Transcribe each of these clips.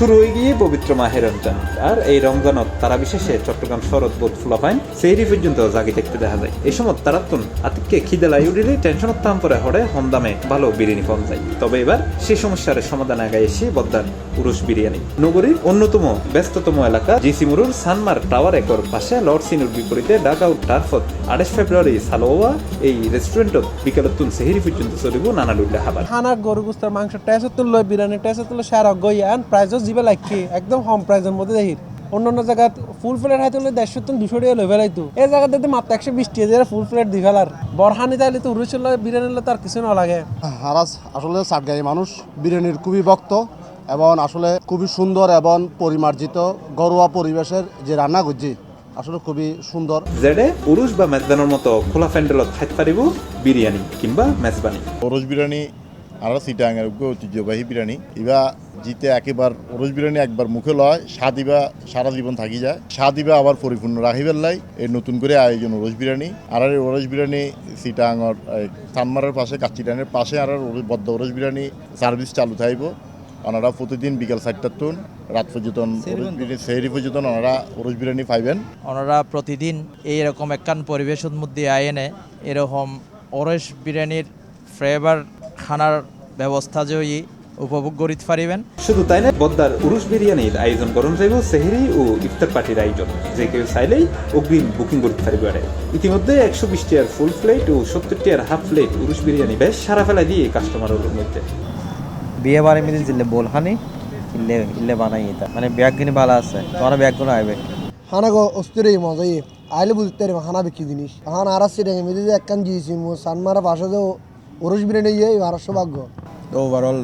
শুরু হয়ে গিয়ে পবিত্র মাহে রমজান, আর এই রমজানত তারা বিশেষে চট্টগ্রাম শরৎ বোধ ফুলাফাইন সেহরি পর্যন্ত জাগি দেখতে দেখা যায়। এই সময় তারাতুন আতিককে খিদে লাই উঠিলে টেনশন তাম করে হরে হমদামে ভালো বিরিয়ানি পাওয়া যায়। তবে এবার সেই সমস্যার সমাধান আগায় এসে বদ্দার উরুস বিরিয়ানি। নগরীর অন্যতম ব্যস্ততম এলাকা জিসিমুরুর সানমার টাওয়ার একর পাশে লর্ড সিনুর বিপরীতে ঢাকা টার্ফত 28 ফেব্রুয়ারি সালোয়া এই রেস্টুরেন্টত বিকেলতুন সেহরি পর্যন্ত চলিব নানা লুল্লা খাবার। খানা গরু গুস্তার মাংস টেসে তুললো বিরিয়ানি টেসে তুললো সারা গইয়ান প্রাইস জিবে লাগছে একদম কম প্রাইসের মধ্যে দেখি। অন্যান্য জায়গায় ফুল প্লেট হাইতে হলে 150-200 টাকা লই ফেলাইতো, এই জায়গাতে মাত্র 120 টাকা ফুল প্লেট দি ফেলার। বরহানি তাইলে তো উরুচের বিরিয়ানি তার কিছু না লাগে। হারাস আসলে সাতগাঁই মানুষ বিরিয়ানির খুবই ভক্ত এবং আসলে খুবই সুন্দর এবং পরিমার্জিত ঘরোয়া পরিবেশের যে রান্না করছি আসলে খুবই সুন্দর। জেডে উরুস বা মেজবানোর মতো খোলা প্যান্ডেলত খাইতে পারিব বিরিয়ানি কিংবা মেজবানি। ওরস বিরিয়ানি আমরা সিটাঙ্গের ঐতিহ্যবাহী বিরিয়ানি ইবা জিতে একেবার ওরস বিরিয়ানি একবার মুখে লয় স্বাদ ইবা সারা জীবন থাকি যায়, স্বাদ ইবা আবার পরিপূর্ণ রাখিবার লাই এই নতুন করে আয়োজন ওরস বিরিয়ানি। আর এই ওরস বিরিয়ানি সিটাঙ্গর সানমারের পাশে কাচ্চিটানের পাশে আর বদ্ধ ওরস বিরিয়ানি সার্ভিস চালু থাকব। ওনারা প্রতিদিন বিকাল 4টার তুন রাত পর্যন্ত সেহরি পর্যন্ত ওনারা ওরস বিরিয়ানি পাইবেন। ওনারা প্রতিদিন এইরকম একখান পরিবেশের মধ্যে আইনে এরকম ওরস বিরিয়ানির ফ্লেভার খানার ব্যবস্থা যে উপভোগ করিতে পারিবেন। শুধু তাই না, বদ্দার উরুস বিরিয়ানির আয়োজন করুন যাইব সেহরি ও ইফতার পার্টির আয়োজন, যে কেউ চাইলেই অগ্রিম বুকিং করতে পারবে। ইতিমধ্যে 120 টাকার ফুল প্লেট ও 70 টাকার হাফ প্লেট উরুস বিরিয়ানি বেশ সারা ফেলা দিয়ে কাস্টমারের মধ্যে। বিয়ে বাড়ি মিলে জিলে বোলহানি ইল্লে ইল্লে বানাই এটা মানে ব্যাগ কিনে ভালো আছে, তোমার ব্যাগ গুলো আইবে খানা গো অস্থিরই মজাই আইলে বুঝতে পারবে খানা বিক্রি জিনিস। এখন আর সিটে মিলে যে একখান দিয়েছি সানমারা পাশে যে উরুস বিরিয়ানি ইয়ে আর সৌভাগ্য। তো ওভারঅল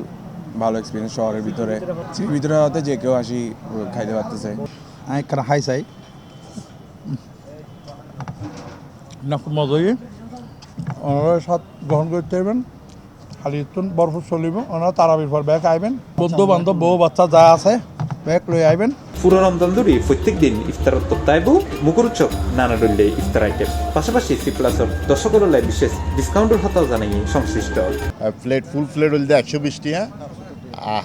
ভালো এক্সপিরিয়েন্স শহরের ভিতরে হতে যে কেউ আসি খাইতে পারতেছে। আমি একটা হাই চাই না, খুব মজাই ওনারা স্বাদ গ্রহণ করতে পারবেন। খালি বরফ চলিব, ওনারা তারাবির পর ব্যাগ আইবেন, বন্ধু বান্ধব বউ বাচ্চা যা আছে ব্যাগ লই আইবেন। পুরো রমজান ধরে প্রত্যেক দিন ইফতার তত্ত্বাইব মুখরোচক নানা ডল্লে ইফতার আইটেম। পাশাপাশি সি প্লাসর দর্শকরা বিশেষ ডিসকাউন্টের হতাও জানাই সংশ্লিষ্ট। প্লেট ফুল প্লেট হলতে 120 টাকা,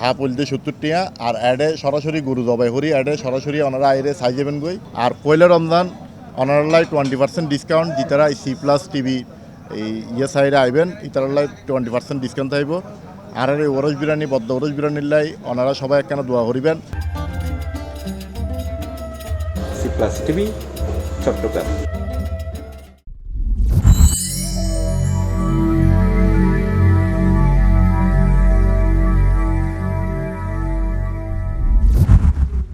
হাফ হলতে 70 টাকা, আর অ্যাডে সরাসরি গরু জবাই হরি অ্যাডে সরাসরি ওনারা আইরে সাই যাবেন গই। আর পয়লা রমজান ওনারালাই 20% ডিসকাউন্ট যেতারা সি প্লাস টিভি এই সাইডে আইবেন ইতারালাই 20% ডিসকাউন্ট থাকব। আর এই ওরস বিরিয়ানি বদ্ধ ওরস বিরিয়ানির লাই ওনারা সবাই একখানা দোয়া করিবেন। C plus TV, Chittagong.